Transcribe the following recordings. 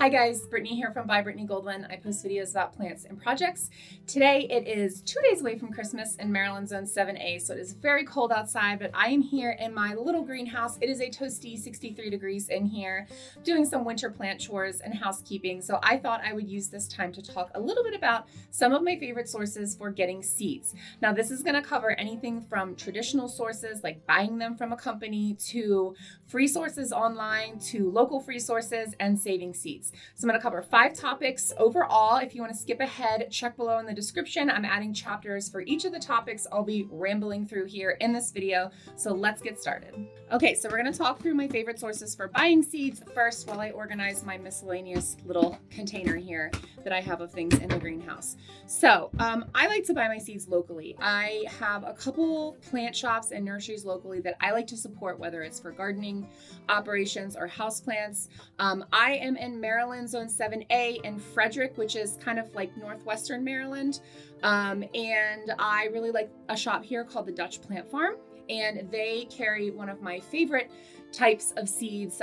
Hi guys, Brittany here from By Brittany Goldwyn. I post videos about plants and projects. Today it is 2 days away from Christmas in Maryland Zone 7A, so it is very cold outside, but I am here in my little greenhouse. It is a toasty 63 degrees in here, doing some winter plant chores and housekeeping, so I thought I would use this time to talk a little bit about some of my favorite sources for getting seeds. Now this is going to cover anything from traditional sources like buying them from a company to free sources online to local free sources and saving seeds. So I'm going to cover 5 topics overall. If you want to skip ahead, check below in the description. I'm adding chapters for each of the topics I'll be rambling through here in this video. So let's get started. Okay, so we're going to talk through my favorite sources for buying seeds first while I organize my miscellaneous little container here that I have of things in the greenhouse. So I like to buy my seeds locally. I have a couple plant shops and nurseries locally that I like to support, whether it's for gardening operations or houseplants. I am in Maryland Zone 7A in Frederick, which is kind of like northwestern Maryland. And I really like a shop here called the Dutch Plant Farm. And they carry one of my favorite types of seeds,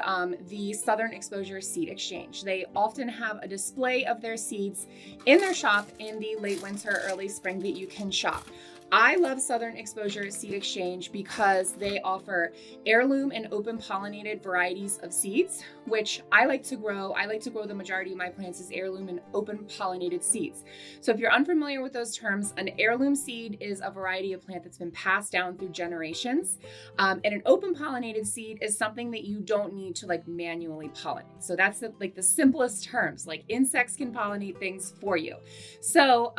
the Southern Exposure Seed Exchange. They often have a display of their seeds in their shop in the late winter, early spring that you can shop. I love Southern Exposure Seed Exchange because they offer heirloom and open pollinated varieties of seeds, which I like to grow. I like to grow the majority of my plants as heirloom and open pollinated seeds. So if you're unfamiliar with those terms, an heirloom seed is a variety of plant that's been passed down through generations. And an open pollinated seed is something that you don't need to manually pollinate. So that's the simplest terms, like insects can pollinate things for you. So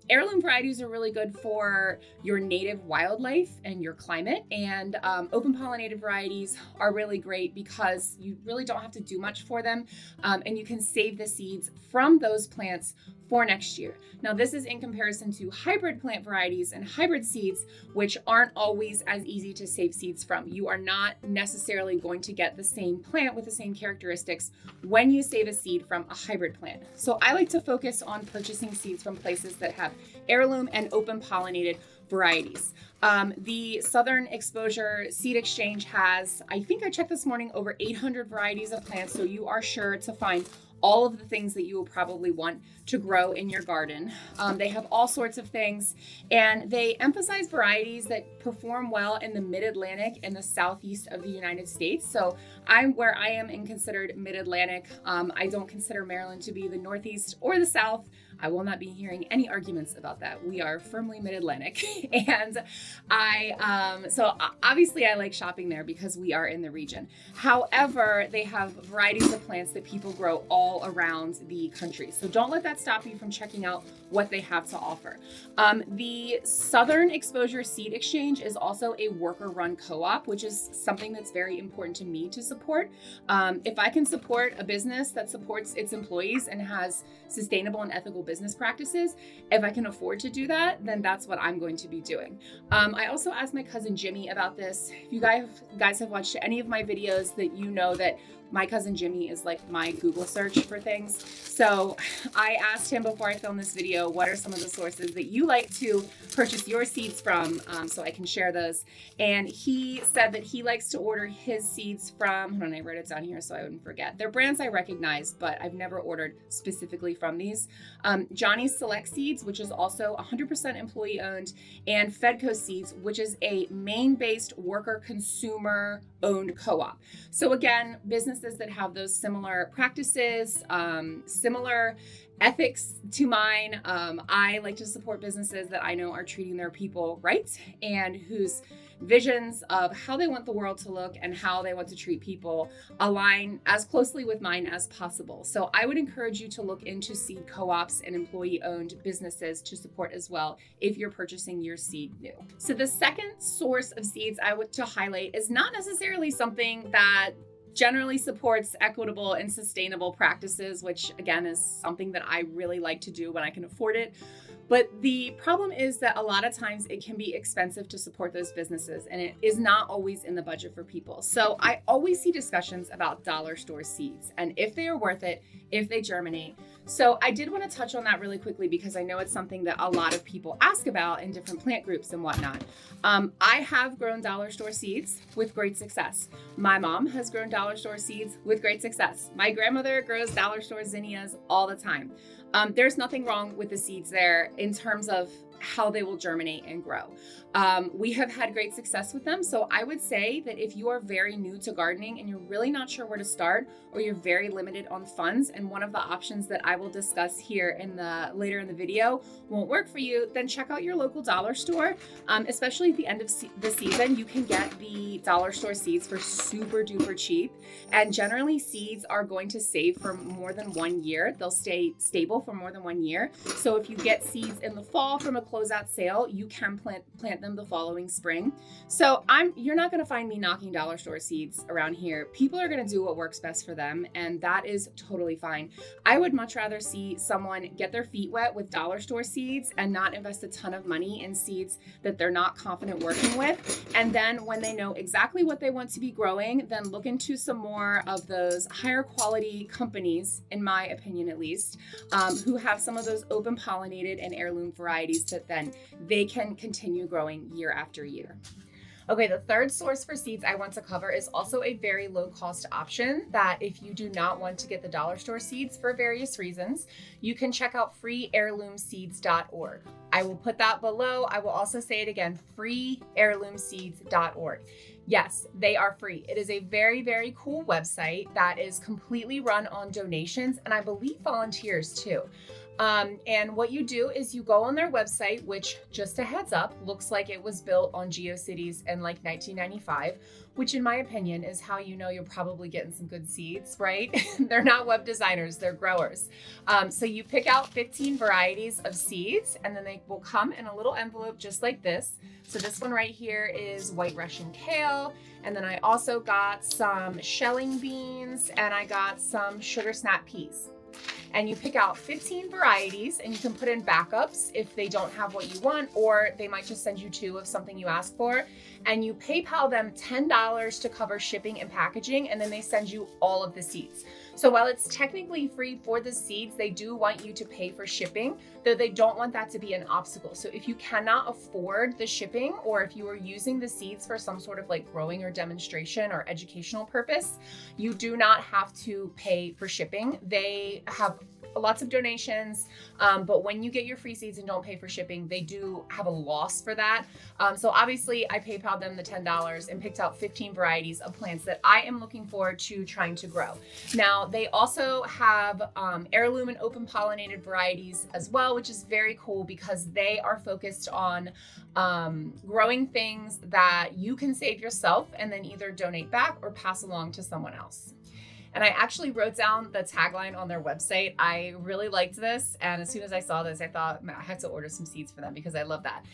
heirloom varieties are really good for your native wildlife and your climate, and open pollinated varieties are really great because you really don't have to do much for them, and you can save the seeds from those plants for next year. Now this is in comparison to hybrid plant varieties and hybrid seeds, which aren't always as easy to save seeds from. You are not necessarily going to get the same plant with the same characteristics when you save a seed from a hybrid plant. So I like to focus on purchasing seeds from places that have heirloom and open pollinated varieties. The Southern Exposure Seed Exchange has, I think I checked this morning, over 800 varieties of plants, so you are sure to find all of the things that you will probably want to grow in your garden. They have all sorts of things, and they emphasize varieties that perform well in the mid-Atlantic and the southeast of the United States. So I'm where I am in considered mid-Atlantic. I don't consider Maryland to be the northeast or the south. I will not be hearing any arguments about that. We are firmly mid-Atlantic. And so obviously I like shopping there because we are in the region. However, they have varieties of plants that people grow all around the country. So don't let that stop you from checking out what they have to offer. The Southern Exposure Seed Exchange is also a worker-run co-op, which is something that's very important to me to support. If I can support a business that supports its employees and has sustainable and ethical business practices, if I can afford to do that, then that's what I'm going to be doing. I also asked my cousin Jimmy about this. If you guys have watched any of my videos, that you know that my cousin Jimmy is like my Google search for things. So I asked him before I filmed this video, what are some of the sources that you like to purchase your seeds from, so I can share those. And he said that he likes to order his seeds from, hold on, I wrote it down here so I wouldn't forget. They're brands I recognize, but I've never ordered specifically from these. Johnny's Select Seeds, which is also 100% employee owned, and Fedco Seeds, which is a Maine-based worker consumer owned co-op. So again, businesses that have those similar practices, similar ethics to mine. I like to support businesses that I know are treating their people right and whose visions of how they want the world to look and how they want to treat people align as closely with mine as possible. So I would encourage you to look into seed co-ops and employee-owned businesses to support as well if you're purchasing your seed new. So the second source of seeds I want to highlight is not necessarily something that generally supports equitable and sustainable practices, which again is something that I really like to do when I can afford it. But the problem is that a lot of times it can be expensive to support those businesses, and it is not always in the budget for people. So I always see discussions about dollar store seeds and if they are worth it, if they germinate. So I did want to touch on that really quickly because I know it's something that a lot of people ask about in different plant groups and whatnot. I have grown dollar store seeds with great success. My mom has grown dollar store seeds with great success. My grandmother grows dollar store zinnias all the time. There's nothing wrong with the seeds there in terms of how they will germinate and grow. We have had great success with them. So I would say that if you are very new to gardening and you're really not sure where to start, or you're very limited on funds, and one of the options that I will discuss here later in the video won't work for you, then check out your local dollar store. Especially at the end of the season, you can get the dollar store seeds for super duper cheap. And generally seeds are going to save for more than 1 year. They'll stay stable for more than 1 year. So if you get seeds in the fall from a closeout sale, you can plant them the following spring. So you're not going to find me knocking dollar store seeds around here. People are going to do what works best for them, and that is totally fine. I would much rather see someone get their feet wet with dollar store seeds and not invest a ton of money in seeds that they're not confident working with. And then when they know exactly what they want to be growing, then look into some more of those higher quality companies, in my opinion at least, who have some of those open pollinated and heirloom varieties that then they can continue growing year after year. Okay, the third source for seeds I want to cover is also a very low cost option that if you do not want to get the dollar store seeds for various reasons, you can check out freeheirloomseeds.org. I will put that below. I will also say it again, freeheirloomseeds.org. Yes, they are free. It is a very, very cool website that is completely run on donations and I believe volunteers too. And what you do is you go on their website, which, just a heads up, looks like it was built on GeoCities in like 1995, which in my opinion is how you know you're probably getting some good seeds, right? They're not web designers, they're growers. So you pick out 15 varieties of seeds and then they will come in a little envelope just like this. So this one right here is white Russian kale. And then I also got some shelling beans and I got some sugar snap peas. And you pick out 15 varieties and you can put in backups if they don't have what you want, or they might just send you 2 of something you ask for. And you PayPal them $10 to cover shipping and packaging, and then they send you all of the seeds. So while it's technically free for the seeds, they do want you to pay for shipping, though they don't want that to be an obstacle. So if you cannot afford the shipping, or if you are using the seeds for some sort of like growing or demonstration or educational purpose, you do not have to pay for shipping. They have lots of donations, but when you get your free seeds and don't pay for shipping, they do have a loss for that. So obviously I PayPal'd them the $10 and picked out 15 varieties of plants that I am looking forward to trying to grow. Now, they also have heirloom and open pollinated varieties as well, which is very cool because they are focused on growing things that you can save yourself and then either donate back or pass along to someone else. And I actually wrote down the tagline on their website. I really liked this. And as soon as I saw this, I thought I had to order some seeds for them because I love that.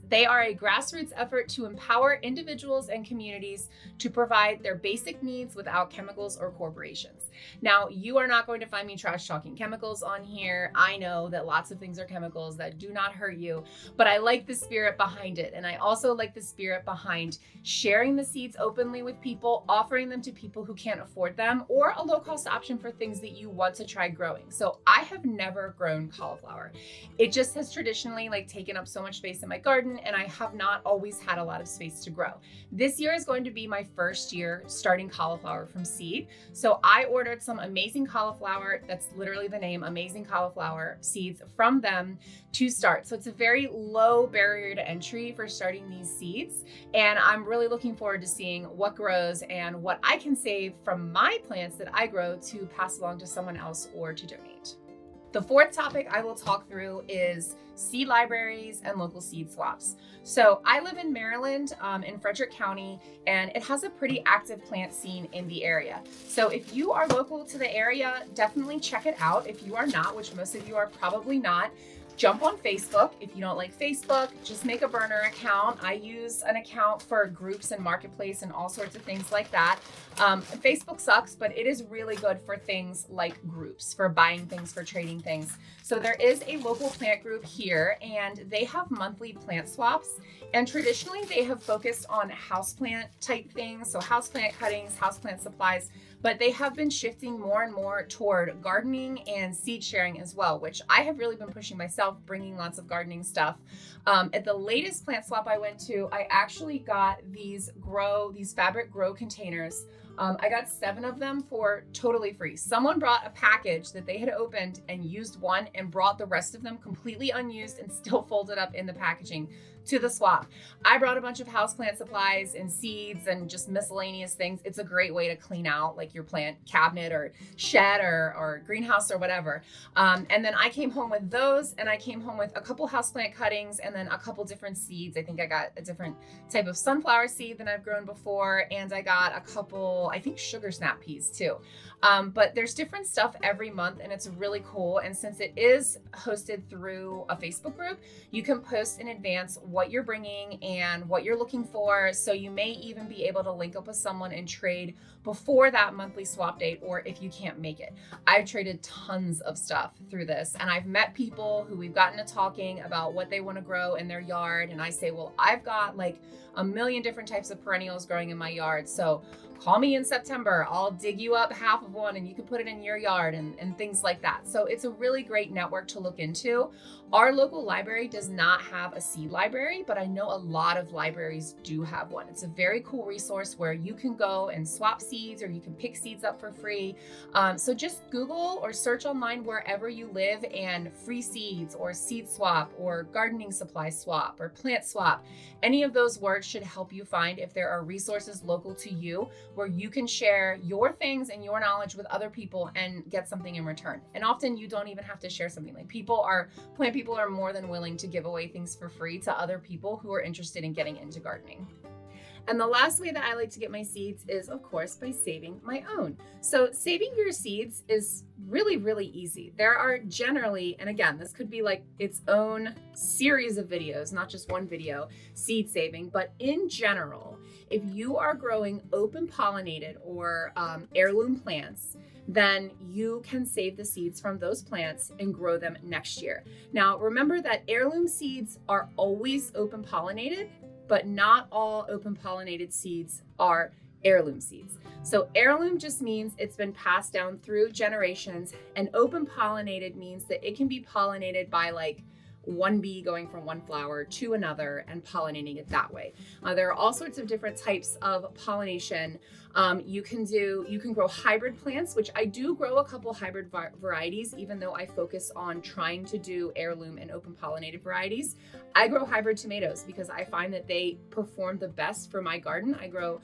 They are a grassroots effort to empower individuals and communities to provide their basic needs without chemicals or corporations. Now, you are not going to find me trash talking chemicals on here. I know that lots of things are chemicals that do not hurt you, but I like the spirit behind it. And I also like the spirit behind sharing the seeds openly with people, offering them to people who can't afford them, or a low-cost option for things that you want to try growing. So I have never grown cauliflower. It just has traditionally taken up so much space in my garden, and I have not always had a lot of space to grow. This year is going to be my first year starting cauliflower from seed. So I ordered some amazing cauliflower, that's literally the name, amazing cauliflower seeds from them to start. So it's a very low barrier to entry for starting these seeds. And I'm really looking forward to seeing what grows and what I can save from my plants that I grow to pass along to someone else or to donate. The fourth topic I will talk through is seed libraries and local seed swaps. So I live in Maryland, in Frederick County, and it has a pretty active plant scene in the area. So if you are local to the area, definitely check it out. If you are not, which most of you are probably not, jump on Facebook. If you don't like Facebook, just make a burner account. I use an account for groups and marketplace and all sorts of things like that. Facebook sucks, but it is really good for things like groups, for buying things, for trading things. So there is a local plant group here, and they have monthly plant swaps. And traditionally, they have focused on houseplant type things, so houseplant cuttings, houseplant supplies. But they have been shifting more and more toward gardening and seed sharing as well, which I have really been pushing myself, bringing lots of gardening stuff. At the latest plant swap I went to, I actually got these fabric grow containers. I got 7 of them for totally free. Someone brought a package that they had opened and used one and brought the rest of them completely unused and still folded up in the packaging to the swap. I brought a bunch of houseplant supplies and seeds and just miscellaneous things. It's a great way to clean out like your plant cabinet or shed or greenhouse or whatever. And then I came home with those, and I came home with a couple houseplant cuttings and then a couple different seeds. I think I got a different type of sunflower seed than I've grown before, and I got a couple, I think, sugar snap peas too. But there's different stuff every month, and it's really cool. And since it is hosted through a Facebook group, you can post in advance what you're bringing and what you're looking for. So you may even be able to link up with someone and trade before that monthly swap date, or if you can't make it. I've traded tons of stuff through this, and I've met people who we've gotten to talking about what they want to grow in their yard. And I say, well, I've got like a million different types of perennials growing in my yard. So call me in September. I'll dig you up half of one and you can put it in your yard and things like that. So it's a really great network to look into. Our local library does not have a seed library, but I know a lot of libraries do have one. It's a very cool resource where you can go and swap seeds, or you can pick seeds up for free. So just Google or search online wherever you live, and free seeds or seed swap or gardening supply swap or plant swap. Any of those words should help you find if there are resources local to you where you can share your things and your knowledge with other people and get something in return. And often you don't even have to share something. Like plant people are more than willing to give away things for free to other people who are interested in getting into gardening. And the last way that I like to get my seeds is, of course, by saving my own. So saving your seeds is really, really easy. There are generally, and again, this could be like its own series of videos, not just one video, seed saving, but in general, if you are growing open pollinated or heirloom plants, then you can save the seeds from those plants and grow them next year. Now, remember that heirloom seeds are always open pollinated, but not all open pollinated seeds are heirloom seeds. So heirloom just means it's been passed down through generations, and open pollinated means that it can be pollinated by like one bee going from one flower to another and pollinating it that way. There are all sorts of different types of pollination. You can grow hybrid plants, which I do grow a couple hybrid varieties, even though I focus on trying to do heirloom and open pollinated varieties. I grow hybrid tomatoes because I find that they perform the best for my garden. I grow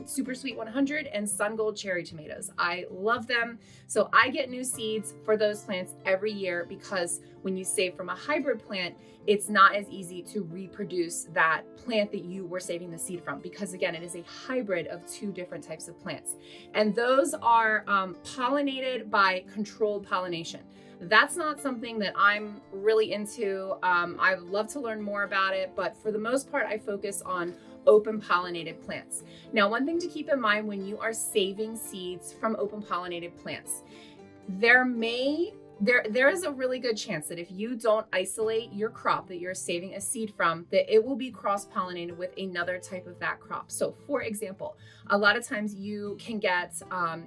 Super Sweet 100 and Sun Gold cherry tomatoes. I love them. So I get new seeds for those plants every year, because when you save from a hybrid plant, it's not as easy to reproduce that plant that you were saving the seed from, because again, it is a hybrid of 2 different types of plants. And those are pollinated by controlled pollination. That's not something that I'm really into. I would love to learn more about it, but for the most part, I focus on open pollinated plants. Now, one thing to keep in mind when you are saving seeds from open pollinated plants, there is a really good chance that if you don't isolate your crop that you're saving a seed from, that it will be cross-pollinated with another type of that crop. So for example, a lot of times you can get,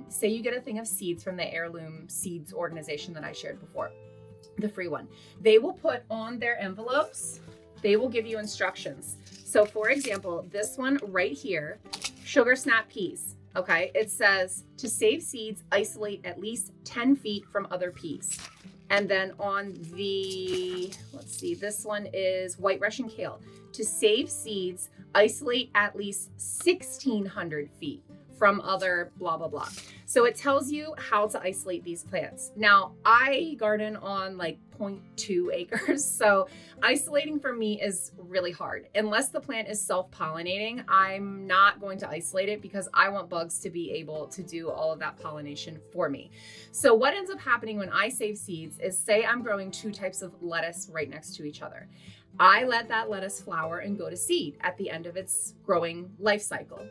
say you get a thing of seeds from the Heirloom Seeds organization that I shared before, the free one. They will put on their envelopes, they will give you instructions. So for example, this one right here, sugar snap peas. Okay, it says to save seeds, isolate at least 10 feet from other peas. And then on the, let's see, this one is white Russian kale. To save seeds, isolate at least 1,600 feet from other blah, blah, blah. So it tells you how to isolate these plants. Now, I garden on like 0.2 acres. So isolating for me is really hard. Unless the plant is self-pollinating, I'm not going to isolate it because I want bugs to be able to do all of that pollination for me. So what ends up happening when I save seeds is, say I'm growing 2 types of lettuce right next to each other. I let that lettuce flower and go to seed at the end of its growing life cycle.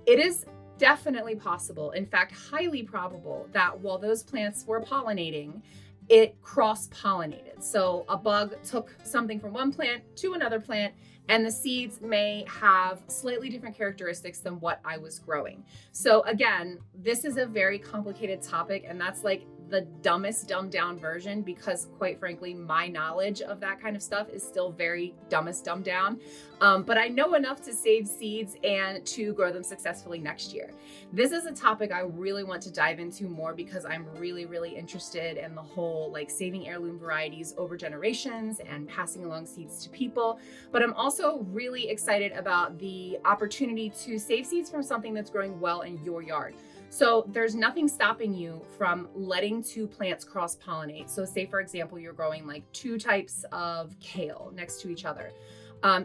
It is definitely possible, in fact, highly probable, that while those plants were pollinating, it cross-pollinated. So a bug took something from one plant to another plant, and the seeds may have slightly different characteristics than what I was growing. So again, this is a very complicated topic, and that's like the dumbest dumbed down version, because quite frankly, my knowledge of that kind of stuff is still very dumbest dumbed down. But I know enough to save seeds and to grow them successfully next year. This is a topic I really want to dive into more because I'm really, really interested in the whole like saving heirloom varieties over generations and passing along seeds to people. But I'm also really excited about the opportunity to save seeds from something that's growing well in your yard. So there's nothing stopping you from letting 2 plants cross-pollinate. So say, for example, you're growing like 2 types of kale next to each other.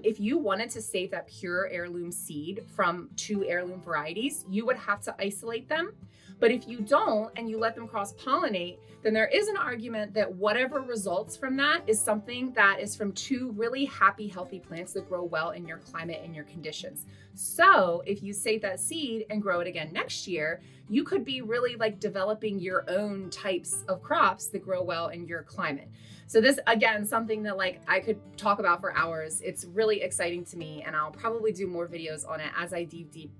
If you wanted to save that pure heirloom seed from 2 heirloom varieties, you would have to isolate them. But if you don't and you let them cross-pollinate, then there is an argument that whatever results from that is something that is from 2 really happy, healthy plants that grow well in your climate and your conditions. So if you save that seed and grow it again next year, you could be really like developing your own types of crops that grow well in your climate. So this, again, something that like I could talk about for hours. It's really exciting to me, and I'll probably do more videos on it as I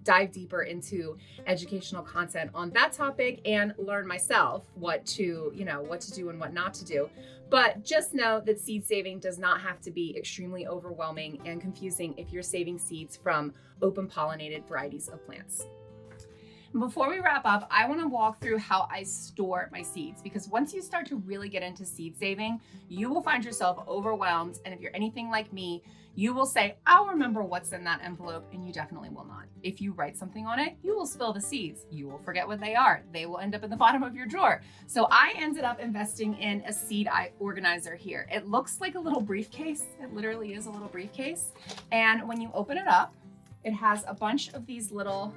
dive deeper into educational content on that topic and learn myself what to do and what not to do. But just know that seed saving does not have to be extremely overwhelming and confusing if you're saving seeds from open pollinated varieties of plants. Before we wrap up, I want to walk through how I store my seeds, because once you start to really get into seed saving, you will find yourself overwhelmed. And if you're anything like me, you will say, I'll remember what's in that envelope, and you definitely will not. If you write something on it, you will spill the seeds. You will forget what they are. They will end up in the bottom of your drawer. So I ended up investing in a seed organizer here. It looks like a little briefcase. It literally is a little briefcase. And when you open it up, it has a bunch of these little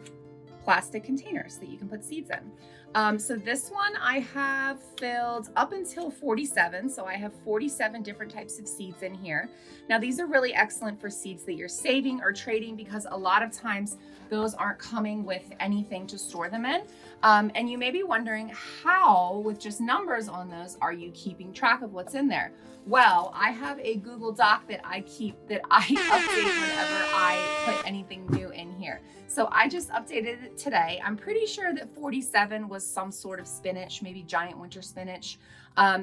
plastic containers that you can put seeds in. So this one I have filled up until 47. So I have 47 different types of seeds in here. Now these are really excellent for seeds that you're saving or trading, because a lot of times those aren't coming with anything to store them in. And you may be wondering, how, with just numbers on those, are you keeping track of what's in there? Well, I have a Google Doc that I update whenever I put anything new in here. So I just updated it today. I'm pretty sure that 47 was some sort of spinach, maybe giant winter spinach.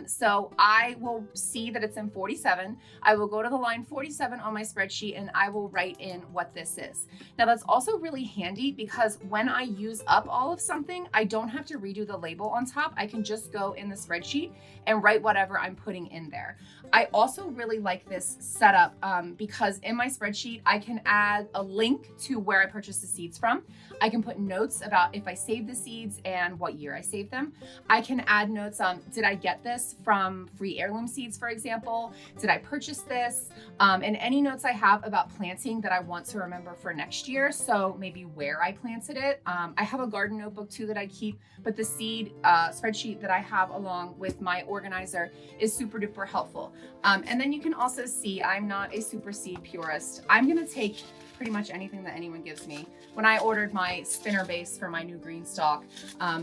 So I will see that it's in 47. I will go to the line 47 on my spreadsheet and I will write in what this is. Now that's also really handy, because when I use up all of something, I don't have to redo the label on top. I can just go in the spreadsheet and write whatever I'm putting in there. I also really like this setup because in my spreadsheet, I can add a link to where I purchased the seeds from. I can put notes about if I saved the seeds and what year I saved them. I can add notes on, did I get this from free heirloom seeds, for example? Did I purchase this? And any notes I have about planting that I want to remember for next year. So maybe where I planted it. I have a garden notebook too that I keep, but the seed spreadsheet that I have along with my organizer is super duper helpful. And then you can also see I'm not a super seed purist. I'm gonna take pretty much anything that anyone gives me. When I ordered my spinner base for my new green stalk,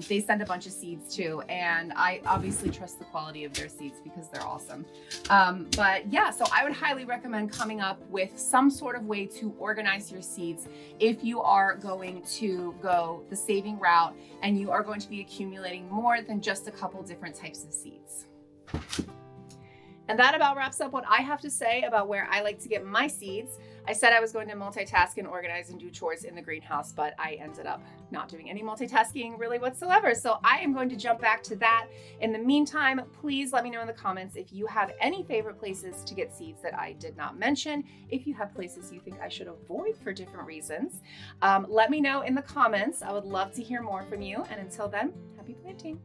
they send a bunch of seeds too, and I obviously trust the quality of their seeds because they're awesome. But yeah, so I would highly recommend coming up with some sort of way to organize your seeds if you are going to go the saving route and you are going to be accumulating more than just a couple different types of seeds. And that about wraps up what I have to say about where I like to get my seeds. I said I was going to multitask and organize and do chores in the greenhouse, but I ended up not doing any multitasking really whatsoever. So I am going to jump back to that. In the meantime, please let me know in the comments if you have any favorite places to get seeds that I did not mention. If you have places you think I should avoid for different reasons, let me know in the comments. I would love to hear more from you. And until then, happy planting.